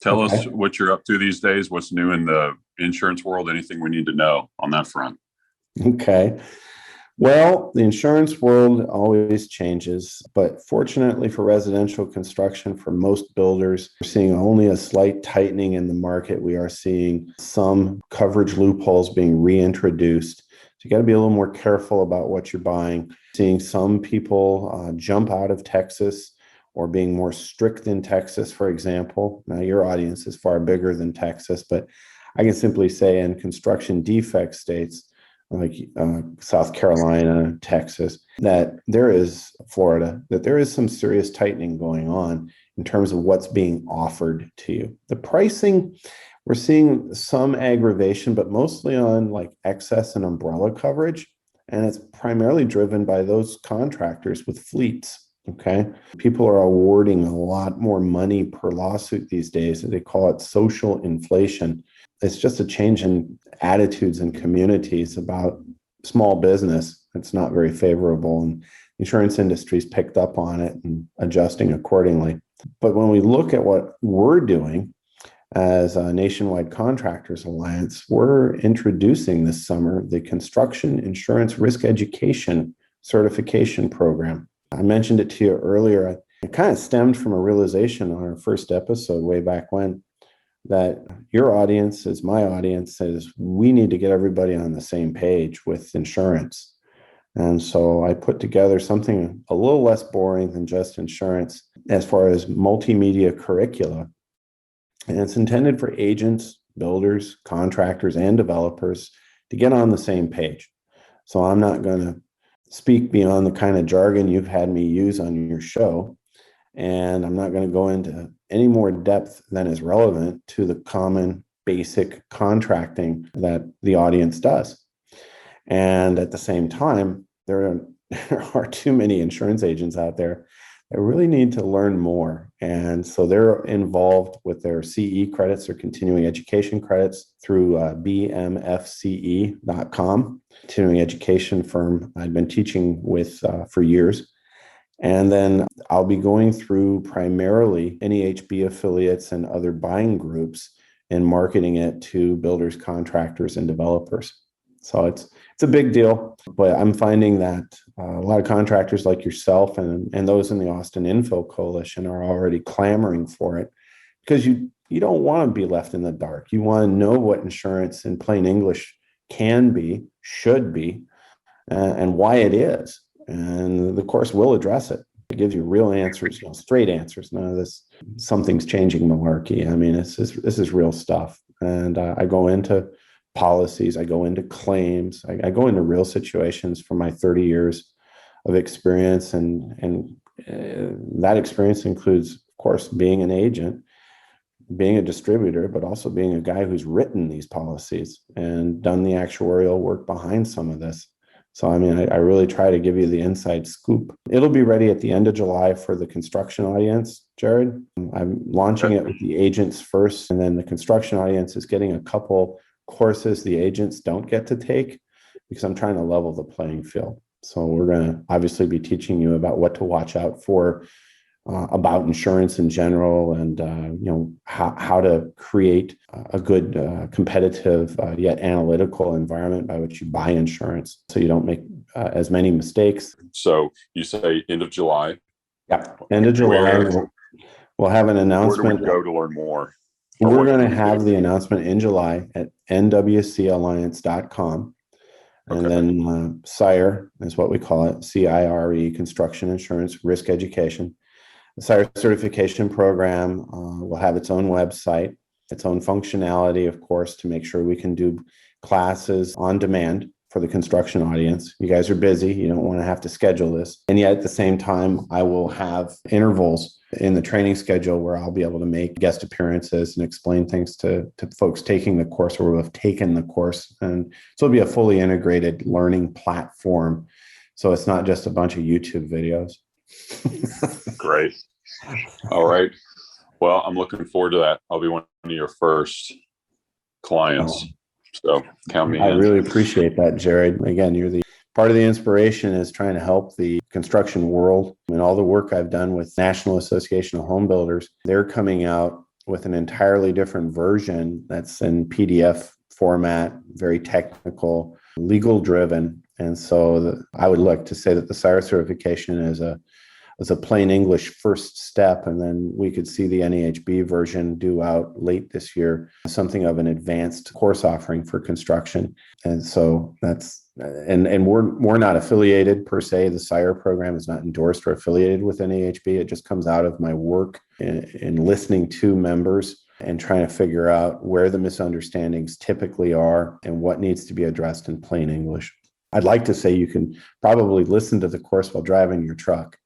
Tell us Okay. what you're up to these days. What's new in the insurance world? Anything we need to know on that front? Okay. Well, the insurance world always changes, but fortunately for residential construction, for most builders, we're seeing only a slight tightening in the market. We are seeing some coverage loopholes being reintroduced. So you got to be a little more careful about what you're buying. Seeing some people jump out of Texas or being more strict in Texas, for example. Now, your audience is far bigger than Texas, but I can simply say in construction defect states, like South Carolina, Texas, that there is Florida, that there is some serious tightening going on in terms of what's being offered to you. The pricing, we're seeing some aggravation, but mostly on like excess and umbrella coverage. And it's primarily driven by those contractors with fleets. Okay. People are awarding a lot more money per lawsuit these days. They call it social inflation. It's just a change in attitudes in communities about small business. It's not very favorable, and the insurance industry's picked up on it and adjusting accordingly. But when we look at what we're doing as a Nationwide Contractors Alliance, we're introducing this summer the Construction Insurance Risk Education Certification Program. I mentioned it to you earlier. It kind of stemmed from a realization on our first episode way back when, that your audience is my audience, is we need to get everybody on the same page with insurance. And so I put together something a little less boring than just insurance as far as multimedia curricula. And it's intended for agents, builders, contractors, and developers to get on the same page. So I'm not going to speak beyond the kind of jargon you've had me use on your show. And I'm not going to go into any more depth than is relevant to the common basic contracting that the audience does. And at the same time, there are too many insurance agents out there that really need to learn more. And so they're involved with their CE credits or continuing education credits through bmfce.com, continuing education firm I've been teaching with for years. And then I'll be going through primarily NEHB affiliates and other buying groups and marketing it to builders, contractors, and developers. So it's a big deal, but I'm finding that a lot of contractors like yourself and those in the Austin Infill Coalition are already clamoring for it, because you don't want to be left in the dark. You want to know what insurance in plain English can be, should be, and why it is. And the course will address it. It gives you real answers, straight answers. None of this something's changing malarkey. I mean, this is real stuff. And I go into policies, I go into claims, I go into real situations from my 30 years of experience. And that experience includes, of course, being an agent, being a distributor, but also being a guy who's written these policies and done the actuarial work behind some of this. So, I mean, I really try to give you the inside scoop. It'll be ready at the end of July for the construction audience, Jared. I'm launching it with the agents first, and then the construction audience is getting a couple courses the agents don't get to take, because I'm trying to level the playing field. So we're going to obviously be teaching you about what to watch out for, about insurance in general, and how to create a good competitive yet analytical environment by which you buy insurance, so you don't make as many mistakes. So you say end of July? Yeah, end of July. We'll have an announcement. Where do we go to learn more? We're going to have the announcement in July at nwcalliance.com. And then CIRE is what we call it, CIRE, Construction Insurance Risk Education. The CIRE certification program will have its own website, its own functionality, of course, to make sure we can do classes on demand for the construction audience. You guys are busy. You don't want to have to schedule this. And yet at the same time, I will have intervals in the training schedule where I'll be able to make guest appearances and explain things to folks taking the course or who have taken the course. And so it'll be a fully integrated learning platform. So it's not just a bunch of YouTube videos. Great. All right. Well, I'm looking forward to that. I'll be one of your first clients. So count me in. I really appreciate that, Jared. Again, you're the part of the inspiration is trying to help the construction world, and all the work I've done with National Association of Home Builders. They're coming out with an entirely different version that's in PDF format, very technical, legal driven. And so I would look to say that the SIRE certification is a plain English first step, and then we could see the NAHB version due out late this year, something of an advanced course offering for construction. And so that's, and we're not affiliated per se. The SIRE program is not endorsed or affiliated with NAHB. It just comes out of my work in listening to members and trying to figure out where the misunderstandings typically are and what needs to be addressed in plain English. I'd like to say you can probably listen to the course while driving your truck.